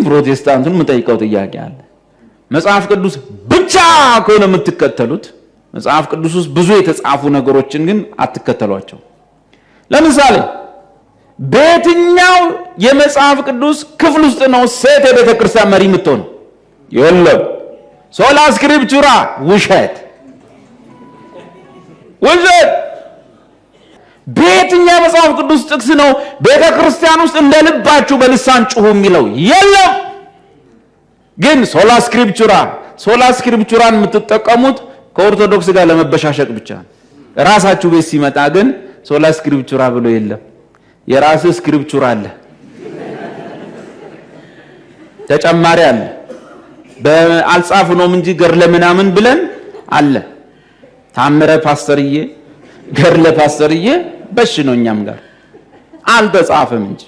ፕሮቴስታንቱን የምጠይቀው ጥያቄ አለ። መጽሐፍ ቅዱስ ብቻ ከሆነ የምትከተሉት መጽሐፍ ቅዱስ ውስጥ ብዙ የተጻፉ ነገሮችን ግን አትከተሏቸው። ለምሳሌ በየትኛው የመጽሐፍ ቅዱስ ክፍል ውስጥ ነው ሴት የቤተ ክርስቲያን መሪ የምትሆነው? የለም። ሶላ ስክሪፕቹራ ውሸት። በየትኛው መጽሐፍ ቅዱስ ጥቅስ ነው ቤተ ክርስቲያን ውስጥ እንደ ልባችሁ በልሳን ጩሁ የሚለው? የለም። ግን ሶላ ስክሪፕቹራን የምትጠቀሙት ከኦርቶዶክስ ጋር ለመበሻሸቅ ብቻ ነው። ራሳችሁ ቤት ሲመጣ ግን ሶላ ስክሪፕቹራ ብሎ የለም። የራስህ ስክሪፕቹራ አለ፣ ተጨማሪ አለ። በአልጻፉ ነው እንጂ ገርለ ምናምን ብለን አለ። ታምረ ፓስተርዬ ገርለ ፓስተርዬ በሽ ነው እኛም ጋር አልተጻፈም እንጂ